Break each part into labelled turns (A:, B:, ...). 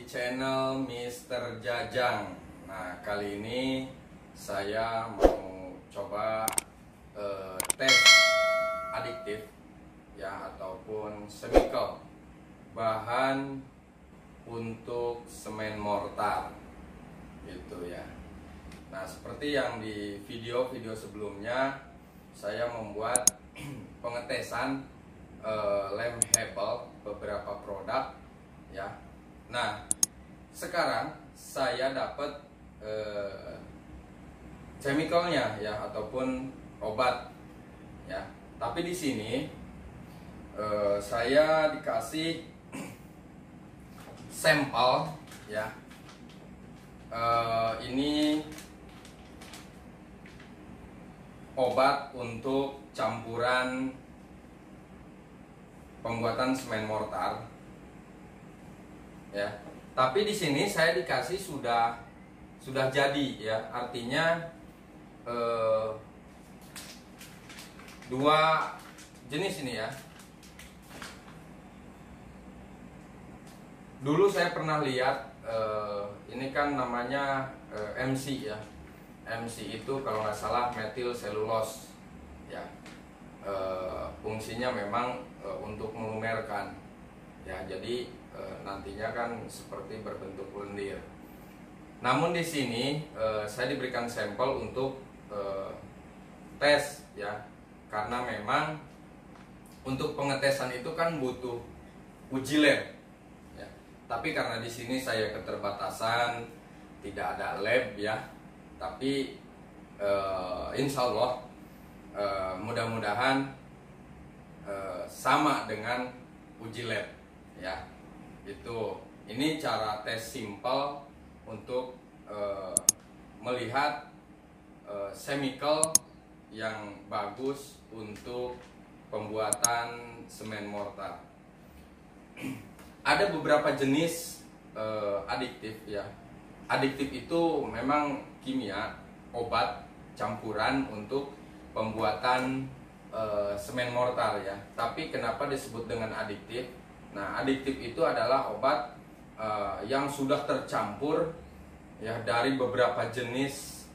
A: channel Mr. Jajang. Nah, kali ini saya mau coba tes adiktif ya, ataupun chemical bahan untuk semen mortar gitu ya. Nah, seperti yang di video-video sebelumnya, saya membuat pengetesan lem Hebel beberapa produk ya. Nah, sekarang saya dapat chemicalnya ya, ataupun obat ya. Tapi di sini saya dikasih sampel ya. Ini obat untuk campuran pembuatan semen mortar ya. Tapi di sini saya dikasih sudah jadi ya, artinya dua jenis ini ya. Dulu saya pernah lihat ini kan namanya MC ya. MC itu kalau nggak salah metil selulose ya. Fungsinya memang untuk melumerkan ya, jadi nantinya kan seperti berbentuk lendir. Namun di sini saya diberikan sampel untuk tes ya, karena memang untuk pengetesan itu kan butuh uji lab ya. Tapi karena di sini saya keterbatasan, tidak ada lab ya. Tapi insya Allah mudah-mudahan sama dengan uji lab ya. Itu ini cara tes simpel untuk melihat chemical yang bagus untuk pembuatan semen mortar. Ada beberapa jenis adiktif ya. Adiktif itu memang kimia, obat campuran untuk pembuatan semen mortar ya. Tapi kenapa disebut dengan adiktif? Nah, adiktif itu adalah obat yang sudah tercampur ya dari beberapa jenis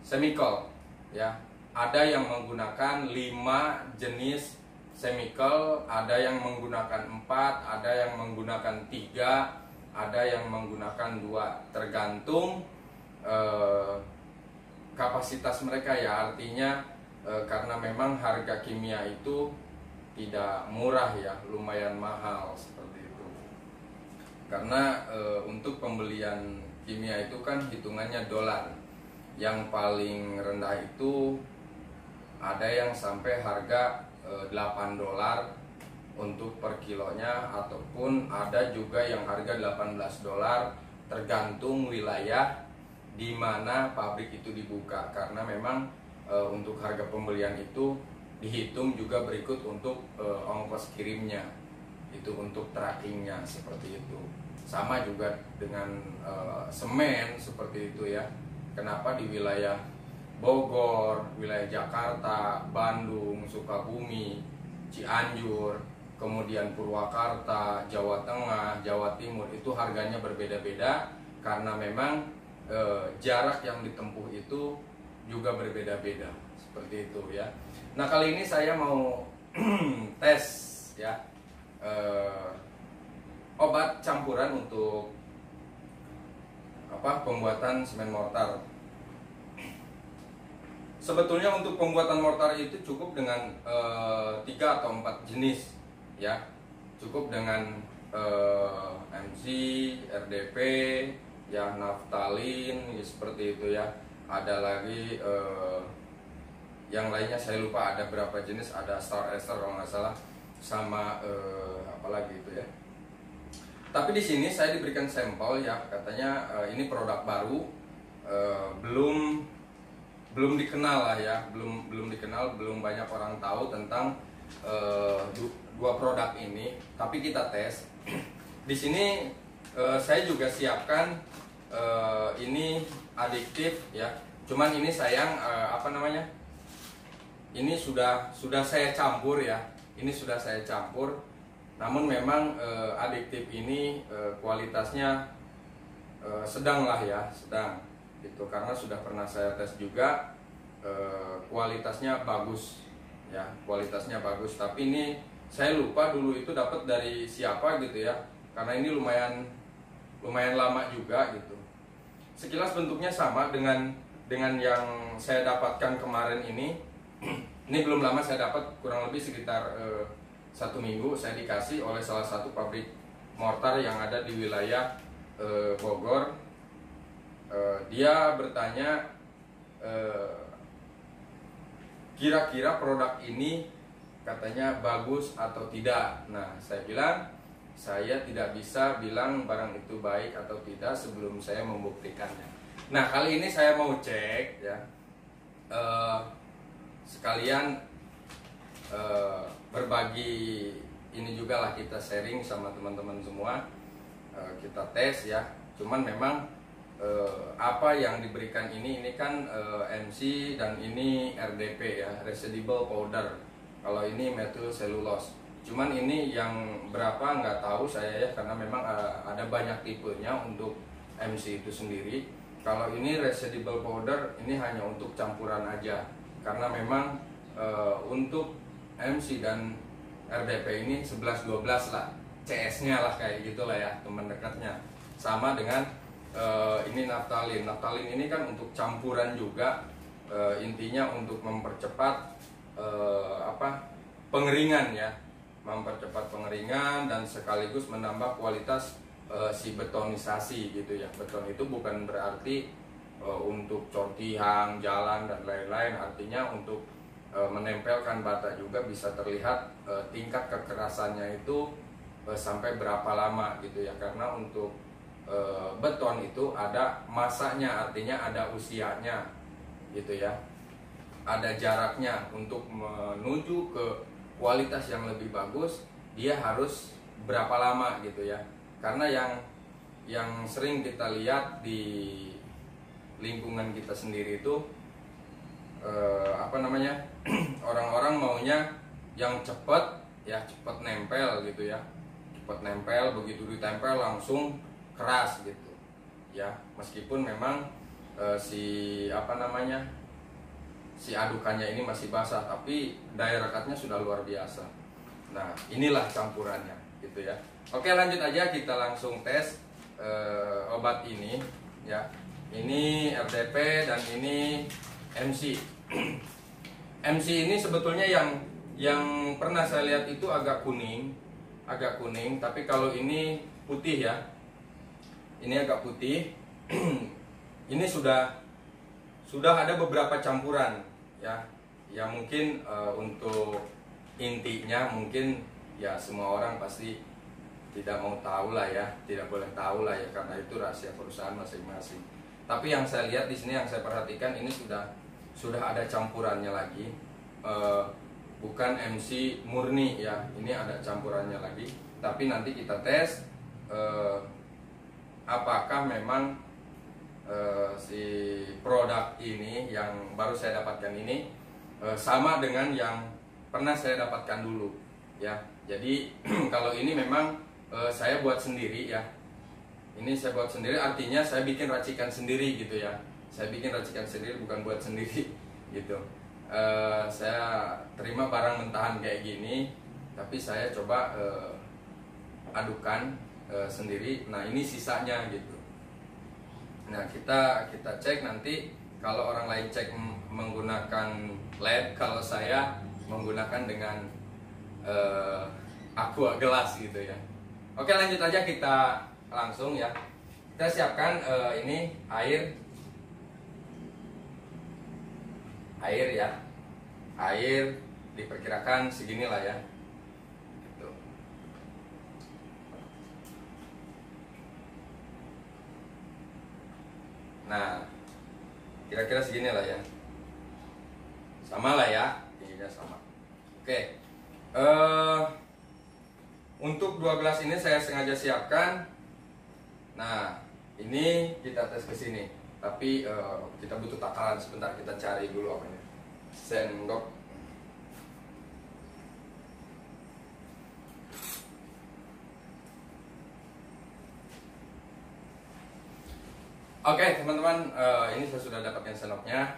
A: chemical ya. Ada yang menggunakan 5 jenis chemical, ada yang menggunakan 4, ada yang menggunakan 3, ada yang menggunakan 2, tergantung kapasitas mereka ya. Artinya karena memang harga kimia itu tidak murah ya, lumayan mahal seperti itu. Karena untuk pembelian kimia itu kan hitungannya dolar. Yang paling rendah itu ada yang sampai harga $8 untuk per kilonya, ataupun ada juga yang harga $18, tergantung wilayah di mana pabrik itu dibuka. Karena memang untuk harga pembelian itu dihitung juga berikut untuk ongkos kirimnya, itu untuk trackingnya seperti itu. Sama juga dengan semen seperti itu ya. Kenapa di wilayah Bogor, wilayah Jakarta, Bandung, Sukabumi, Cianjur, kemudian Purwakarta, Jawa Tengah, Jawa Timur itu harganya berbeda-beda, karena memang jarak yang ditempuh itu juga berbeda-beda seperti itu ya. Nah, kali ini saya mau tes ya obat campuran untuk pembuatan semen mortar. Sebetulnya untuk pembuatan mortar itu cukup dengan 3 atau 4 jenis ya. Cukup dengan MC, RDP, ya naftalin ya, seperti itu ya. Ada lagi yang lainnya saya lupa ada berapa jenis, ada star ester kalau nggak salah, sama apalagi itu ya. Tapi di sini saya diberikan sampel ya, katanya ini produk baru, belum dikenal lah ya, belum dikenal, belum banyak orang tahu tentang dua produk ini. Tapi kita tes. Di sini saya juga siapkan ini adiktif ya. Cuman ini sayang ini sudah saya campur ya. Ini sudah saya campur Namun memang adiktif ini kualitasnya sedang lah ya, sedang gitu, karena sudah pernah saya tes juga, kualitasnya bagus ya, kualitasnya bagus. Tapi ini saya lupa dulu itu dapat dari siapa gitu ya, karena ini lumayan lama juga gitu. Sekilas bentuknya sama dengan yang saya dapatkan kemarin ini. Ini belum lama saya dapat, kurang lebih sekitar 1 minggu saya dikasih oleh salah satu pabrik mortar yang ada di wilayah Bogor. Dia bertanya kira-kira produk ini katanya bagus atau tidak. Nah, saya bilang saya tidak bisa bilang barang itu baik atau tidak sebelum saya membuktikannya. Nah, kali ini saya mau cek ya, sekalian berbagi ini juga lah, kita sharing sama teman-teman semua, kita tes ya. Cuman memang apa yang diberikan ini kan MC dan ini RDP ya, residual powder. Kalau ini methyl cellulose. Cuman ini yang berapa nggak tahu saya ya, karena memang ada banyak tipenya untuk MC itu sendiri. Kalau ini residual powder ini hanya untuk campuran aja, karena memang untuk MC dan RDP ini 11-12 lah, CS-nya lah kayak gitulah ya, teman dekatnya. Sama dengan ini naftalin. Naftalin ini kan untuk campuran juga, intinya untuk mempercepat pengeringan ya, mempercepat pengeringan dan sekaligus menambah kualitas si betonisasi gitu ya. Beton itu bukan berarti untuk cortihan, jalan dan lain-lain, artinya untuk menempelkan bata juga bisa terlihat tingkat kekerasannya itu sampai berapa lama gitu ya. Karena untuk beton itu ada masanya, artinya ada usianya gitu ya, ada jaraknya. Untuk menuju ke kualitas yang lebih bagus, dia harus berapa lama gitu ya. Karena yang sering kita lihat di lingkungan kita sendiri itu orang-orang maunya yang cepat ya, cepat nempel gitu ya, cepat nempel, begitu ditempel langsung keras gitu ya. Meskipun memang si adukannya ini masih basah, tapi daya rekatnya sudah luar biasa. Nah, inilah campurannya gitu ya. Oke, lanjut aja, kita langsung tes obat ini ya. Ini RDP dan ini MC. MC ini sebetulnya yang pernah saya lihat itu agak kuning, tapi kalau ini putih ya. Ini agak putih. Ini sudah ada beberapa campuran ya. Ya mungkin untuk intinya mungkin ya semua orang pasti tidak mau tahu lah ya, tidak boleh tahu lah ya, karena itu rahasia perusahaan masing-masing. Tapi yang saya lihat di sini, yang saya perhatikan, ini sudah ada campurannya lagi, bukan MC murni ya, ini ada campurannya lagi. Tapi nanti kita tes apakah memang si produk ini yang baru saya dapatkan ini sama dengan yang pernah saya dapatkan dulu ya. Jadi kalau ini memang saya buat sendiri ya. Ini saya buat sendiri, artinya saya bikin racikan sendiri gitu ya. Saya bikin racikan sendiri, bukan buat sendiri gitu. Saya terima barang mentahan kayak gini, tapi saya coba adukan sendiri. Nah, ini sisanya gitu. Nah, kita cek nanti. Kalau orang lain cek menggunakan lab, kalau saya menggunakan dengan aqua gelas gitu ya. Oke, lanjut aja, kita langsung ya. Kita siapkan ini air ya. Air diperkirakan segini lah ya. Gitu. Nah, kira-kira segini lah ya. Sama lah ya, tingginya sama. Oke. Untuk 2 gelas ini saya sengaja siapkan. Nah, ini kita tes ke sini. Tapi kita butuh takaran sebentar, kita cari dulu apa ini. Sendok. Oke teman-teman, ini saya sudah dapatkan sendoknya.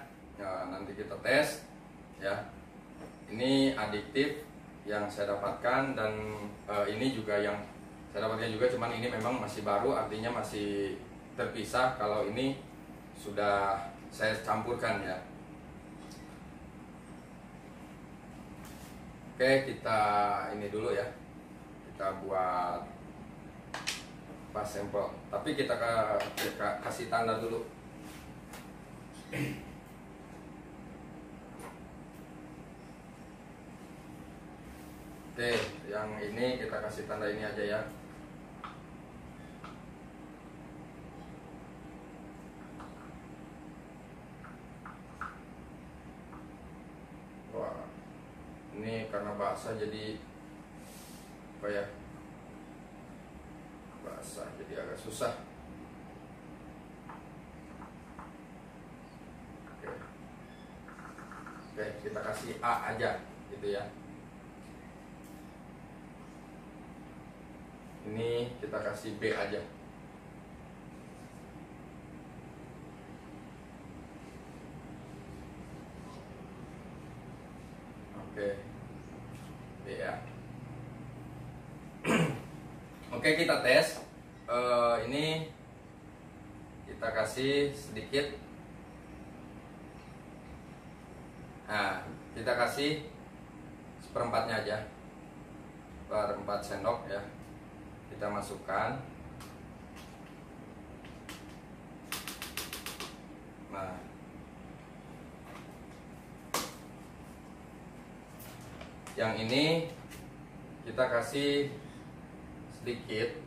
A: Nanti kita tes ya. Ini adiktif yang saya dapatkan, dan ini juga yang saya dapatkan juga, cuman ini memang masih baru, artinya masih terpisah. Kalau ini sudah saya campurkan ya. Oke, kita ini dulu ya. Kita buat pas sampel. Tapi kita kasih tanda dulu. Oke, yang ini kita kasih tanda ini aja ya. Wah, ini karena basah jadi apa ya? Basah jadi agak susah. Oke, oke, kita kasih A aja gitu ya. Ini kita kasih B aja. Oke, B ya. Oke, kita tes. Ini kita kasih sedikit. Nah, kita kasih seperempatnya aja, seperempat sendok ya. Kita masukkan. Nah, yang ini kita kasih sedikit.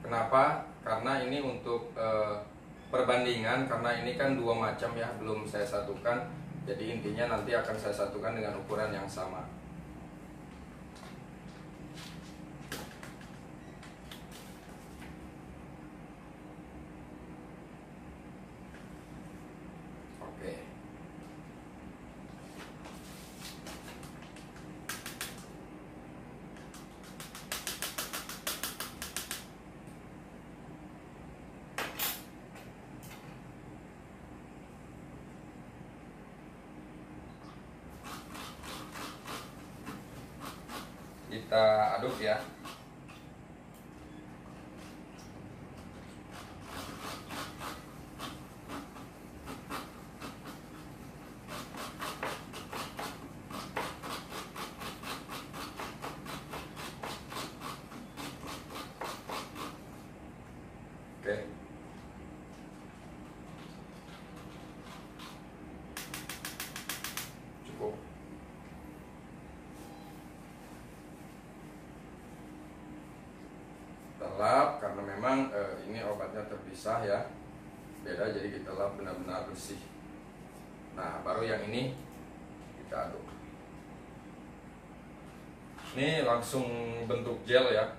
A: Kenapa? Karena ini untuk perbandingan, karena ini kan dua macam ya, belum saya satukan. Jadi intinya nanti akan saya satukan dengan ukuran yang sama. Kita aduk ya. Oke. Cukup. Lap karena memang ini obatnya terpisah ya, beda, jadi kita lap benar-benar bersih. Nah, baru yang ini kita aduk. Ini langsung bentuk gel ya,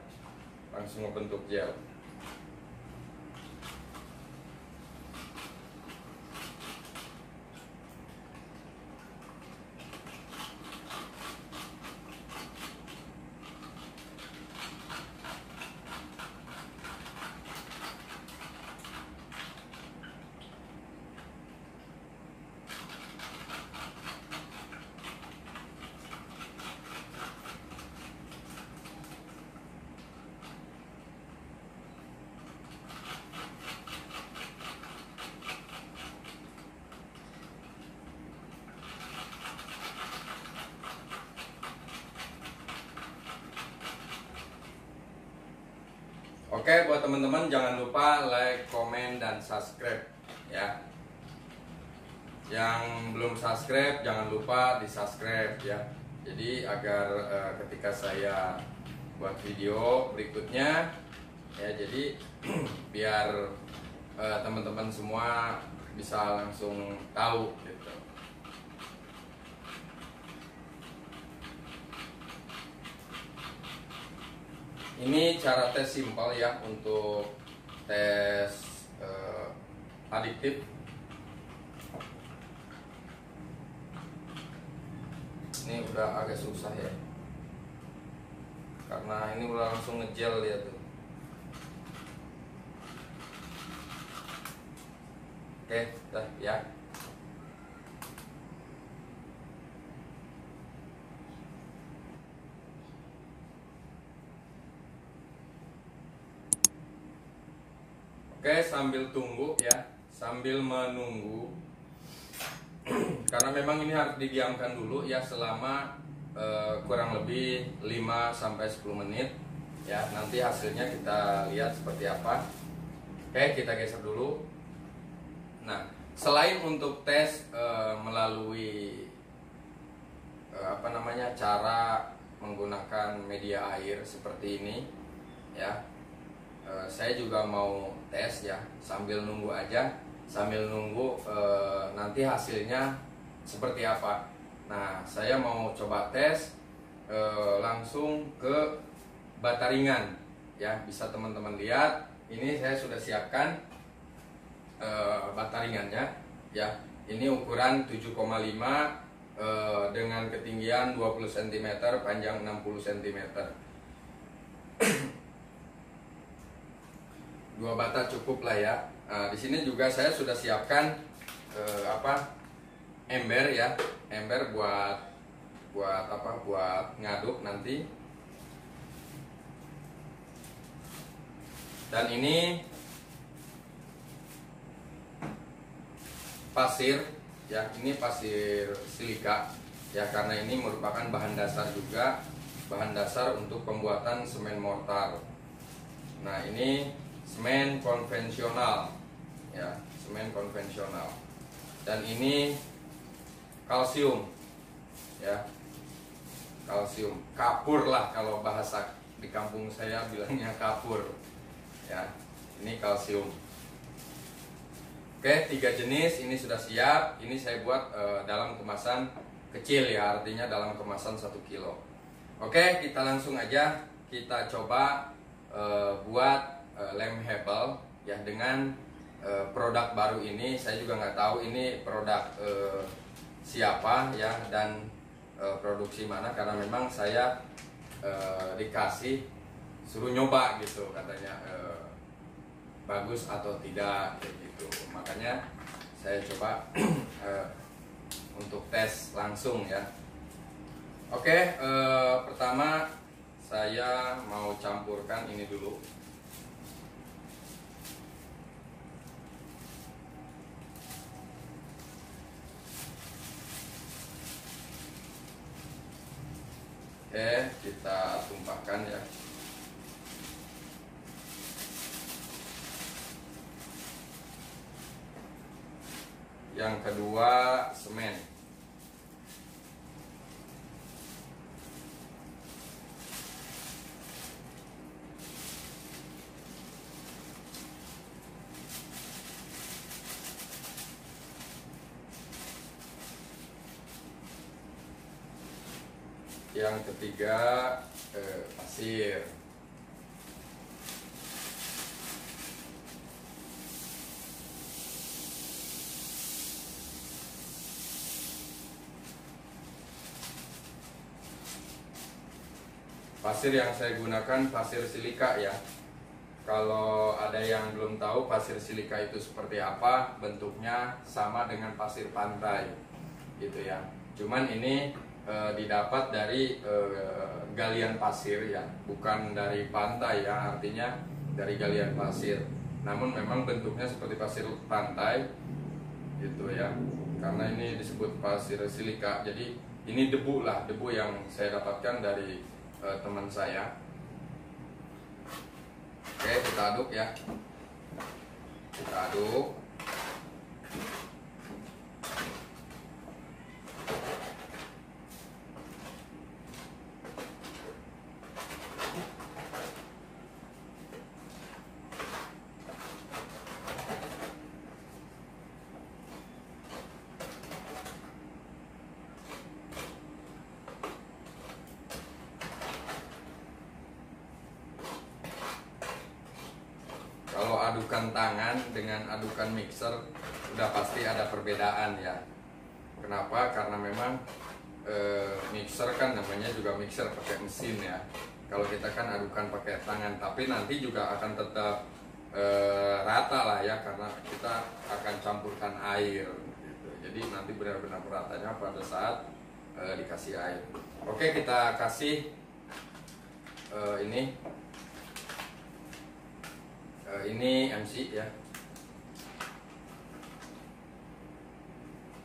A: langsung membentuk gel. Oke, buat teman-teman jangan lupa like, komen, dan subscribe ya. Yang belum subscribe jangan lupa di subscribe ya. Jadi agar ketika saya buat video berikutnya ya, jadi biar teman-teman semua bisa langsung tahu gitu. Ini cara tes simpel ya, untuk tes adiktif. Ini udah agak susah ya, karena ini udah langsung ngegel ya tuh. Oke, dah ya. Oke, sambil tunggu ya, sambil menunggu, karena memang ini harus didiamkan dulu ya selama kurang lebih 5-10 menit ya. Nanti hasilnya kita lihat seperti apa. Oke, kita geser dulu. Nah, selain untuk tes melalui cara menggunakan media air seperti ini ya, saya juga mau tes ya, sambil nunggu aja, sambil nunggu nanti hasilnya seperti apa. Nah, saya mau coba tes langsung ke bata ringan ya. Bisa teman-teman lihat, ini saya sudah siapkan bata ringannya ya. Ini ukuran 7,5 dengan ketinggian 20 cm, panjang 60 cm. Dua bata cukup lah ya. Nah, di sini juga saya sudah siapkan ember ya, ember buat ngaduk nanti. Dan ini pasir ya, ini pasir silika ya, karena ini merupakan bahan dasar juga, bahan dasar untuk pembuatan semen mortar. Nah, ini semen konvensional ya, semen konvensional. Dan ini kalsium ya, kalsium, kapur lah kalau bahasa di kampung saya bilangnya kapur ya. Ini kalsium. Oke, 3 jenis ini sudah siap. Ini saya buat dalam kemasan kecil ya, artinya dalam kemasan 1 kilo. Oke, kita langsung aja kita coba buat lem Hebel ya, dengan produk baru ini. Saya juga nggak tahu ini produk siapa ya, dan produksi mana, karena memang saya dikasih suruh nyoba gitu, katanya bagus atau tidak kayak gitu. Makanya saya coba untuk tes langsung ya. Oke, pertama saya mau campurkan ini dulu. Oke, kita tumpahkan ya. Yang kedua, semen. Yang ketiga, pasir. Pasir yang saya gunakan pasir silika ya. Kalau ada yang belum tahu pasir silika itu seperti apa, bentuknya sama dengan pasir pantai gitu ya. Cuman ini didapat dari galian pasir ya, bukan dari pantai ya, artinya dari galian pasir. Namun memang bentuknya seperti pasir pantai gitu ya, karena ini disebut pasir silika. Jadi ini debu lah, debu yang saya dapatkan dari teman saya. Oke, kita aduk ya, kita aduk. Kalau adukan tangan dengan adukan mixer udah pasti ada perbedaan ya. Kenapa? Karena memang mixer kan namanya juga mixer pakai mesin ya. Kalau kita kan adukan pakai tangan, tapi nanti juga akan tetap rata lah ya, karena kita akan campurkan air gitu. Jadi nanti benar-benar meratanya pada saat dikasih air. Oke, kita kasih ini MC ya.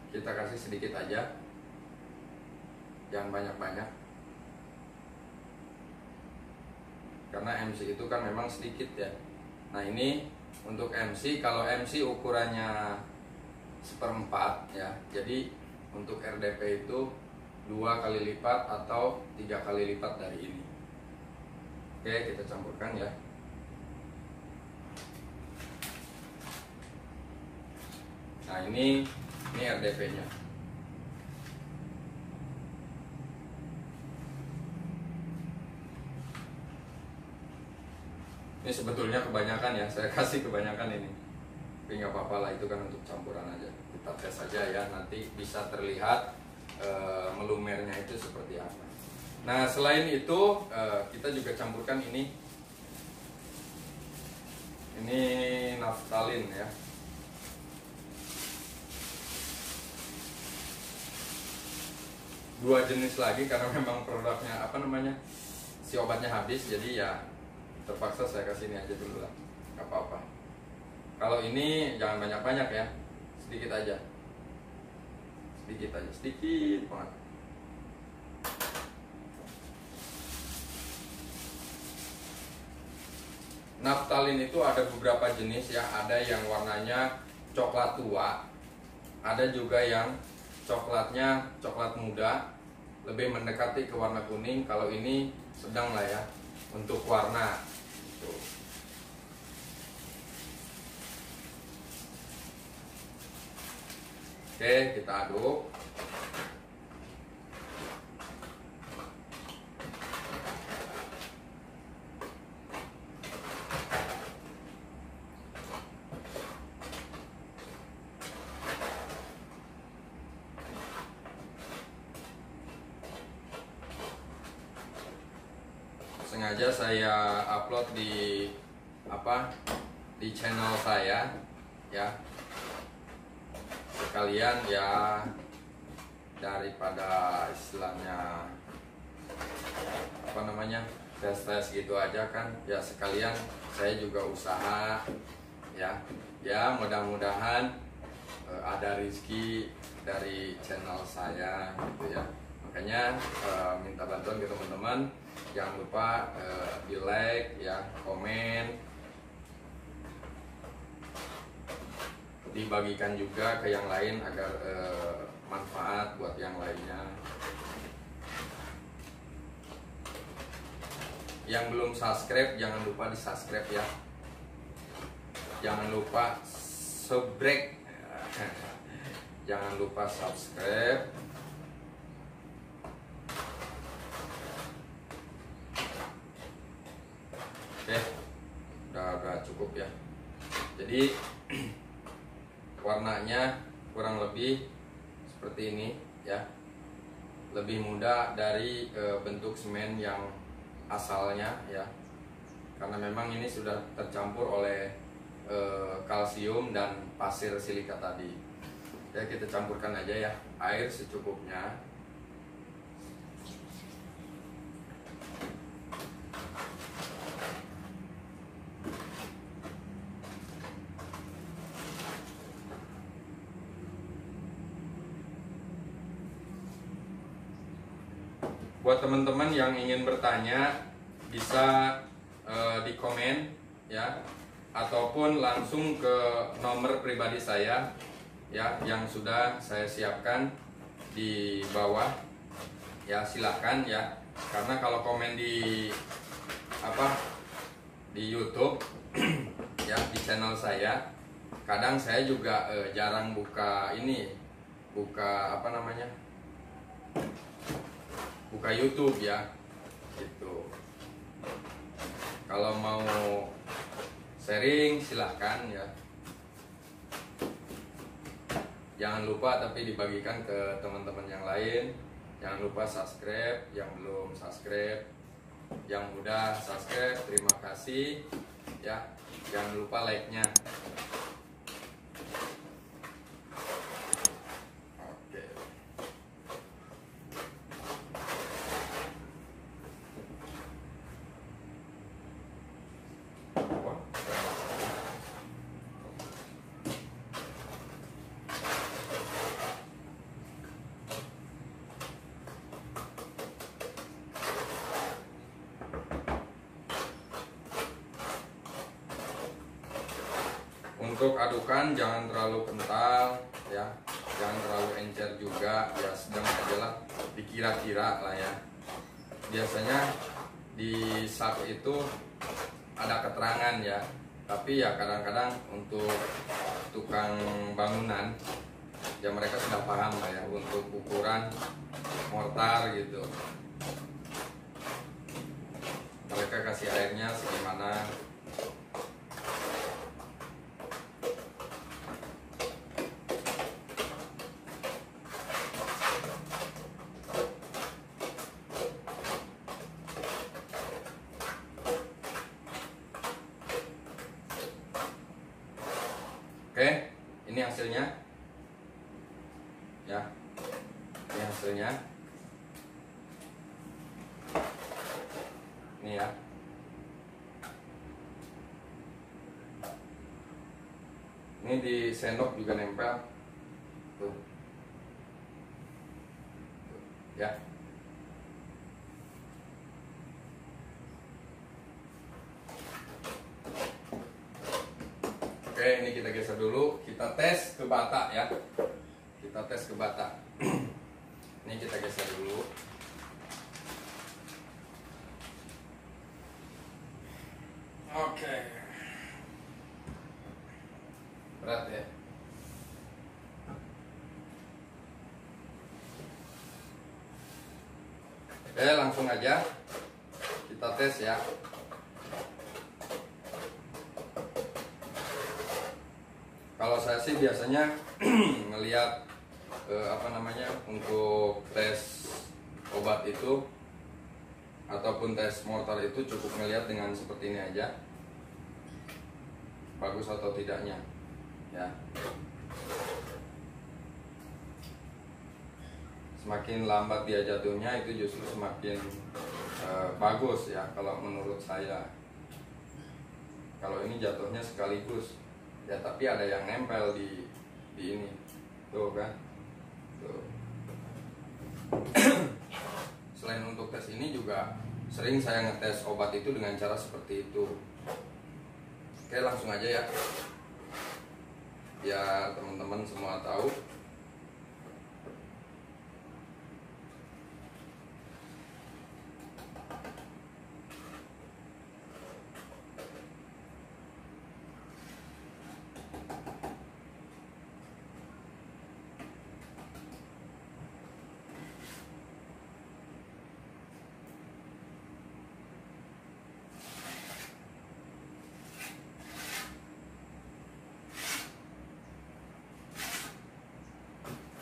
A: Kita kasih sedikit aja, jangan banyak-banyak, karena MC itu kan memang sedikit ya. Nah ini untuk MC, kalau MC ukurannya 1/4 ya, jadi untuk RDP itu 2 kali lipat atau 3 kali lipat dari ini. Oke, kita campurkan ya. Nah ini RDP-nya. Ini sebetulnya kebanyakan ya, saya kasih kebanyakan ini. Tapi nggak apa-apa lah, itu kan untuk campuran aja. Kita tes saja ya, nanti bisa terlihat melumernya itu seperti apa. Nah selain itu kita juga campurkan ini naftalin ya. Dua jenis lagi, karena memang produknya si obatnya habis, jadi ya terpaksa saya kasih ini aja dulu lah, nggak apa-apa. Kalau ini jangan banyak-banyak ya, sedikit aja, sedikit banget. Naftalin itu ada beberapa jenis ya, ada yang warnanya coklat tua, ada juga yang coklatnya coklat muda, lebih mendekati ke warna kuning. Kalau ini sedang lah ya untuk warna. Tuh. Oke, kita aduk. Sengaja saya upload di channel saya ya, sekalian ya, daripada istilahnya tes gitu aja kan ya, sekalian saya juga usaha ya mudah-mudahan ada rezeki dari channel saya gitu ya. Makanya minta bantuan ke teman-teman, jangan lupa di like ya, komen, dibagikan juga ke yang lain agar manfaat buat yang lainnya. Yang belum subscribe jangan lupa di subscribe ya, jangan lupa subrek jangan lupa subscribe. Oke, udah cukup ya. Jadi warnanya kurang lebih seperti ini ya, lebih mudah dari bentuk semen yang asalnya ya, karena memang ini sudah tercampur oleh kalsium dan pasir silika tadi ya. Kita campurkan aja ya, air secukupnya. Buat teman-teman yang ingin bertanya bisa di komen ya, ataupun langsung ke nomor pribadi saya ya, yang sudah saya siapkan di bawah ya, silakan ya. Karena kalau komen di YouTube ya, di channel saya, kadang saya juga jarang buka buka YouTube ya gitu. Kalau mau sharing silahkan ya, jangan lupa tapi dibagikan ke teman-teman yang lain. Jangan lupa subscribe, yang belum subscribe, yang udah subscribe terima kasih. ya. Jangan lupa like-nya. Oke. Untuk adukan jangan terlalu kental ya, jangan terlalu encer juga, ya sedang aja lah, dikira-kira lah ya. Biasanya di SAP itu ada keterangan ya, tapi ya kadang-kadang untuk tukang bangunan ya mereka sudah paham lah ya untuk ukuran mortar gitu. Mereka kasih airnya segimana. Oke, ini hasilnya ya, ini hasilnya ini ya. Ini di sendok juga nempel tuh ya. Oke, ini kita geser dulu, kita tes ke bata ya. Kita tes ke bata. Ini kita geser dulu. Oke. Berat ya. Oke, langsung aja kita tes ya. Kalau saya sih biasanya melihat untuk tes obat itu ataupun tes mortar itu cukup melihat dengan seperti ini aja, bagus atau tidaknya ya. Semakin lambat dia jatuhnya itu justru semakin bagus ya kalau menurut saya. Kalau ini jatuhnya sekaligus ya, tapi ada yang nempel di ini tuh kan tuh. Selain untuk tes ini juga sering saya ngetes obat itu dengan cara seperti itu. Oke, langsung aja ya biar teman-teman semua tahu.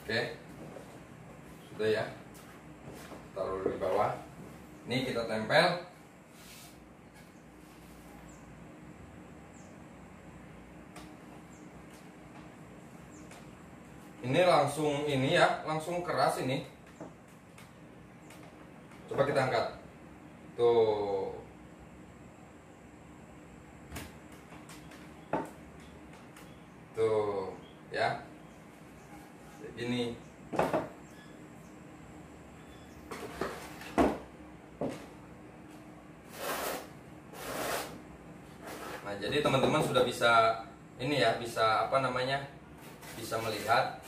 A: Oke, sudah ya, taruh di bawah. Ini kita tempel. Ini langsung ini ya, langsung keras ini. Coba kita angkat. Tuh. Tuh, ya. Ini nah, jadi teman-teman sudah bisa ini ya, bisa bisa melihat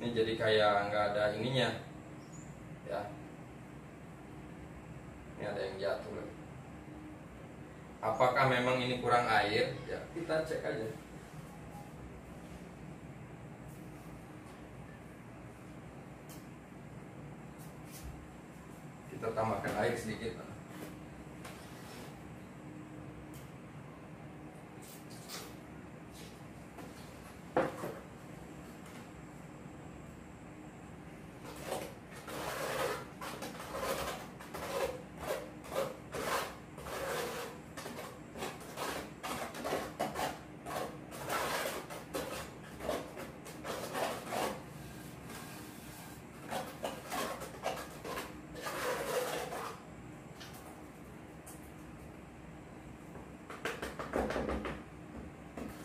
A: ini, jadi kayak nggak ada ininya ya. Ini ada yang jatuh lagi. Apakah memang ini kurang air ya, kita cek aja. kita tambahkan air sedikit.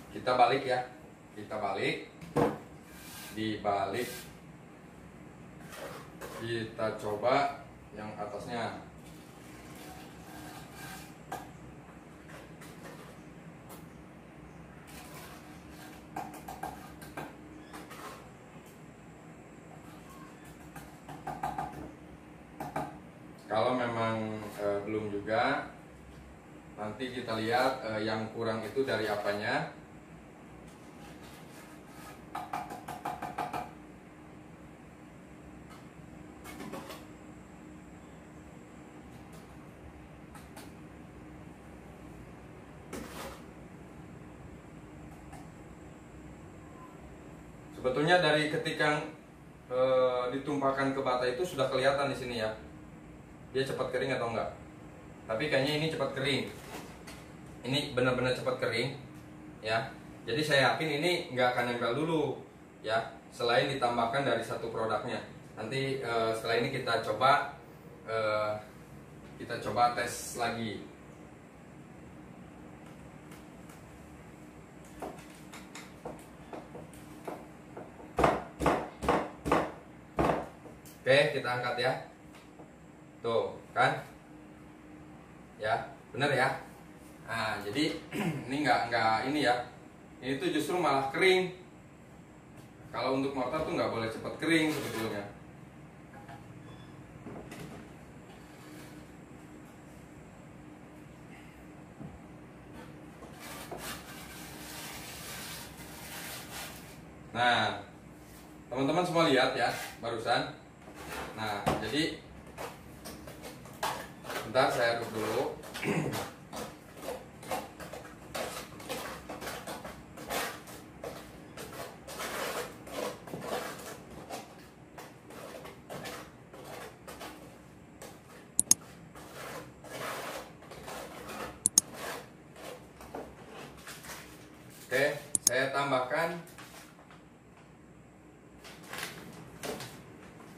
A: Kita balik ya, kita balik, dibalik, kita coba yang atasnya. Kalau memang belum juga, nanti kita lihat yang kurang itu dari apanya. Sebetulnya dari ketika ditumpahkan ke bata itu sudah kelihatan di sini ya, dia cepat kering atau enggak. Tapi kayaknya ini cepat kering. Ini benar-benar cepat kering, ya. Jadi saya yakin ini nggak akan nempel dulu, ya. Selain ditambahkan dari satu produknya. Nanti setelah ini kita coba tes lagi. Oke, kita angkat ya. Tuh, kan? Ya, bener ya. Nah, jadi ini nggak ini ya. Ini tuh justru malah kering. Kalau untuk mortar tuh nggak boleh cepat kering sebetulnya. Nah, teman-teman semua lihat ya barusan. Nah, jadi bentar saya aduk dulu. Oke, saya tambahkan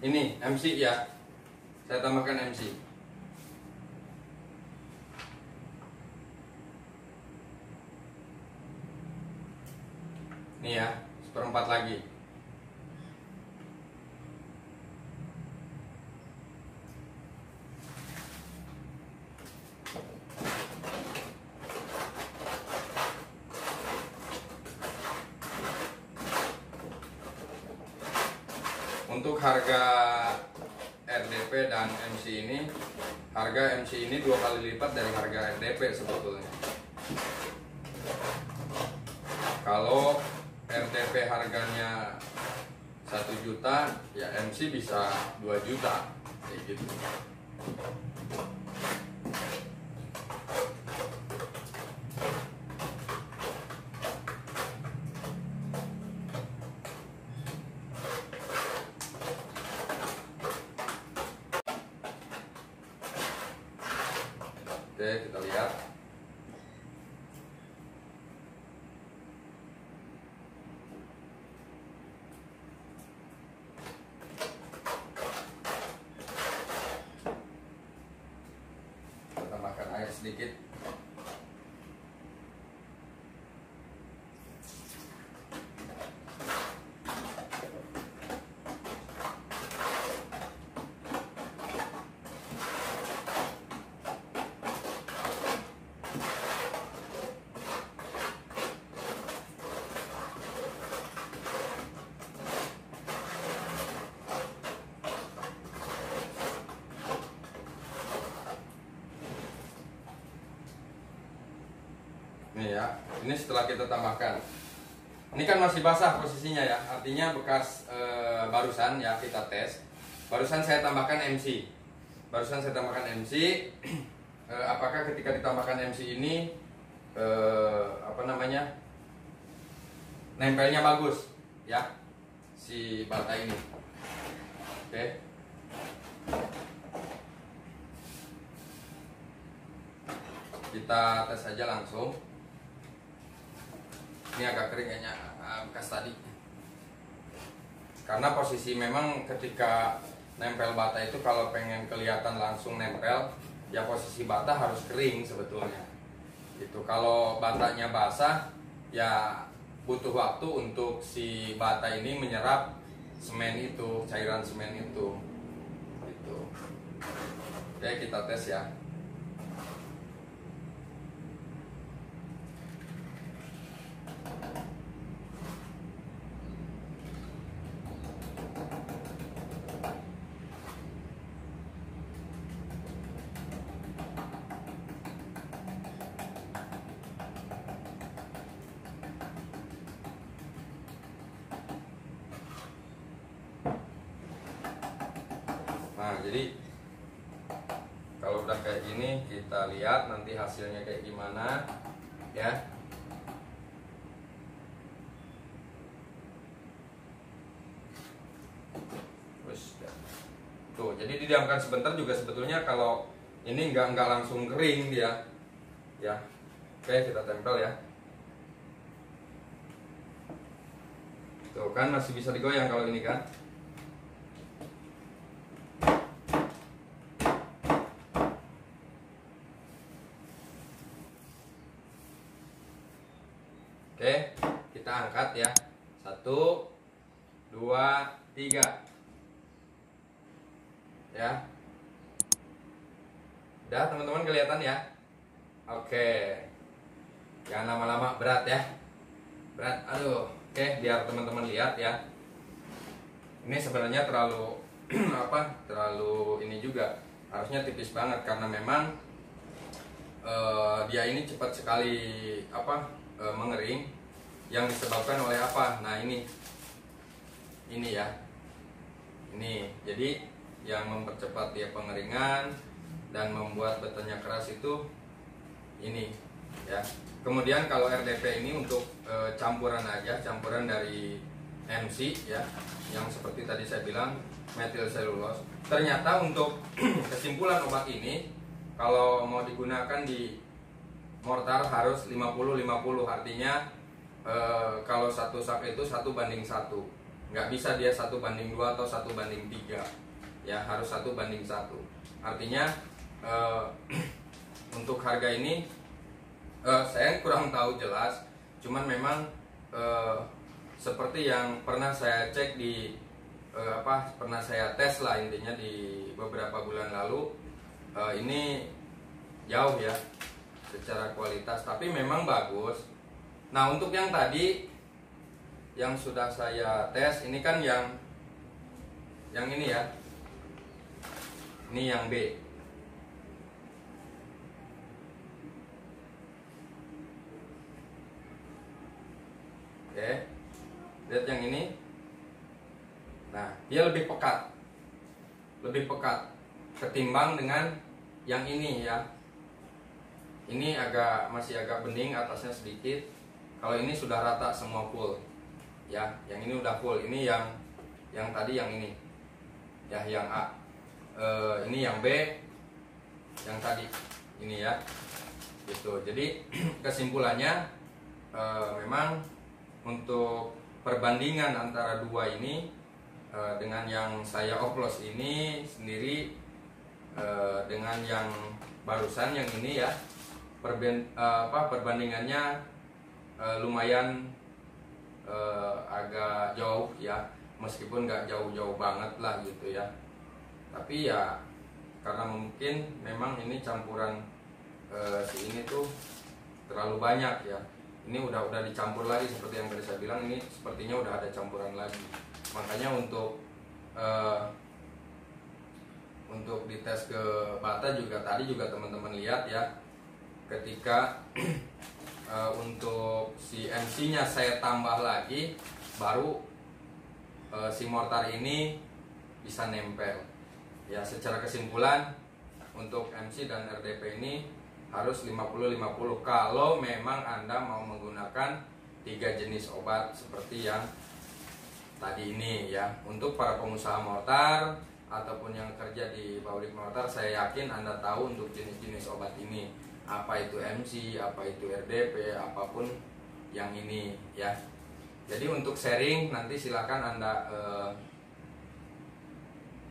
A: ini MC ya. Saya tambahkan MC. Ini ya, seperempat lagi. Untuk harga RDP dan MC ini, harga MC ini 2 kali lipat dari harga RDP sebetulnya. Kalau RDP harganya 1 juta, ya MC bisa 2 juta, kayak gitu. Oke, kita lihat. Kita tambahkan air sedikit. Nih ya, ini setelah kita tambahkan. Ini kan masih basah posisinya ya, artinya bekas barusan ya kita tes. Barusan saya tambahkan MC. barusan saya tambahkan MC. Apakah ketika ditambahkan MC ini nempelnya bagus ya si bata ini. Oke. Kita tes aja langsung. Ini agak kering kayaknya bekas tadi. Karena posisi memang ketika nempel bata itu kalau pengen kelihatan langsung nempel, ya posisi bata harus kering sebetulnya. Itu kalau batanya basah, ya butuh waktu untuk si bata ini menyerap semen itu, cairan semen itu. Gitu. Oke, kita tes ya. Nah, jadi kalau udah kayak gini, kita lihat nanti hasilnya kayak gimana ya. Terus tuh, jadi didiamkan sebentar juga sebetulnya kalau ini nggak langsung kering dia ya. Oke, kita tempel ya. Tuh kan masih bisa digoyang kalau ini kan. Oke, kita angkat ya. 1, 2, 3. Ya. Udah teman-teman kelihatan ya. Oke. Jangan lama-lama, berat ya. Berat, aduh. Oke, biar teman-teman lihat ya. Ini sebenarnya terlalu terlalu ini juga. Harusnya tipis banget karena memang dia ini cepat sekali mengering, yang disebabkan oleh apa? Nah, ini ya. Ini. Jadi yang mempercepat dia pengeringan dan membuat batanya keras itu ini ya. Kemudian kalau RDP ini untuk campuran aja, campuran dari MC ya, yang seperti tadi saya bilang metil selulose. Ternyata untuk kesimpulan obat ini kalau mau digunakan di mortar harus 50-50, artinya kalau satu sak itu 1:1, nggak bisa dia 1:2 atau 1:3 ya, harus 1:1. Artinya untuk harga ini saya kurang tahu jelas, cuman memang seperti yang pernah saya cek di pernah saya tes lah intinya di beberapa bulan lalu, ini jauh ya secara kualitas, tapi memang bagus. Nah, untuk yang tadi yang sudah saya tes, ini kan yang ini ya, ini yang B. Oke, lihat yang ini. Nah, dia lebih pekat ketimbang dengan yang ini ya. Ini masih agak bening, atasnya sedikit. Kalau ini sudah rata semua full ya. Yang ini udah full. Ini yang tadi yang ini ya, yang A. Ini yang B, yang tadi ini ya, gitu. Jadi kesimpulannya memang untuk perbandingan antara dua ini dengan yang saya oplos ini sendiri dengan yang barusan yang ini ya, perbandingannya lumayan agak jauh ya, meskipun nggak jauh-jauh banget lah gitu ya. Tapi ya karena mungkin memang ini campuran si ini tuh terlalu banyak ya. Ini udah dicampur lagi seperti yang tadi saya bilang, ini sepertinya udah ada campuran lagi. Makanya untuk dites ke bata juga tadi juga teman-teman lihat ya, ketika untuk si MC-nya saya tambah lagi, baru si mortar ini bisa nempel. Ya, secara kesimpulan untuk MC dan RDP ini harus 50-50 kalau memang Anda mau menggunakan 3 jenis obat seperti yang tadi ini ya. Untuk para pengusaha mortar ataupun yang kerja di pabrik mortar, saya yakin Anda tahu untuk jenis-jenis obat ini, apa itu MC, apa itu RDP, apapun yang ini ya. Jadi untuk sharing nanti silakan Anda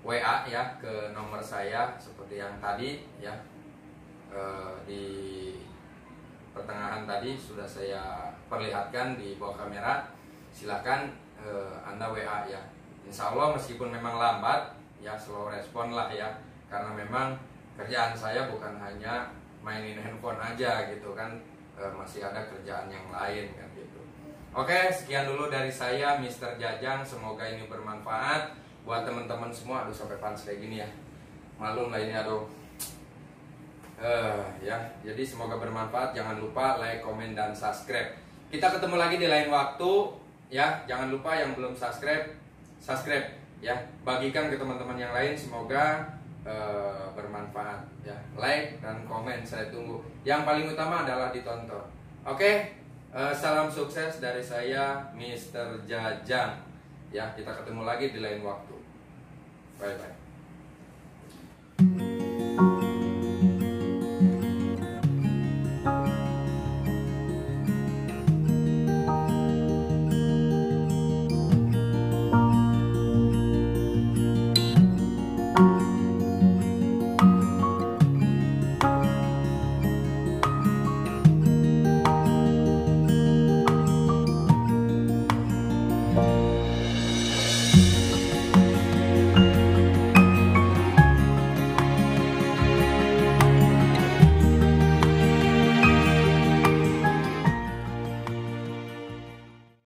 A: WA ya ke nomor saya seperti yang tadi ya, di pertengahan tadi sudah saya perlihatkan di bawah kamera. Silakan Anda WA ya. Insya Allah meskipun memang lambat ya, slow respon lah ya, karena memang kerjaan saya bukan hanya mainin handphone aja gitu kan, masih ada kerjaan yang lain kan gitu. Oke, sekian dulu dari saya Mr. Jajang, semoga ini bermanfaat buat teman-teman semua. Aduh, sampai panas kayak gini ya, malu nggak ini, aduh. Ya, jadi semoga bermanfaat. Jangan lupa like, komen, dan subscribe. Kita ketemu lagi di lain waktu ya. Jangan lupa yang belum subscribe ya, bagikan ke teman-teman yang lain. Semoga bermanfaat ya. Like dan komen saya tunggu. Yang paling utama adalah ditonton. Oke, salam sukses dari saya Mr. Jajang ya. Kita ketemu lagi di lain waktu. Bye bye.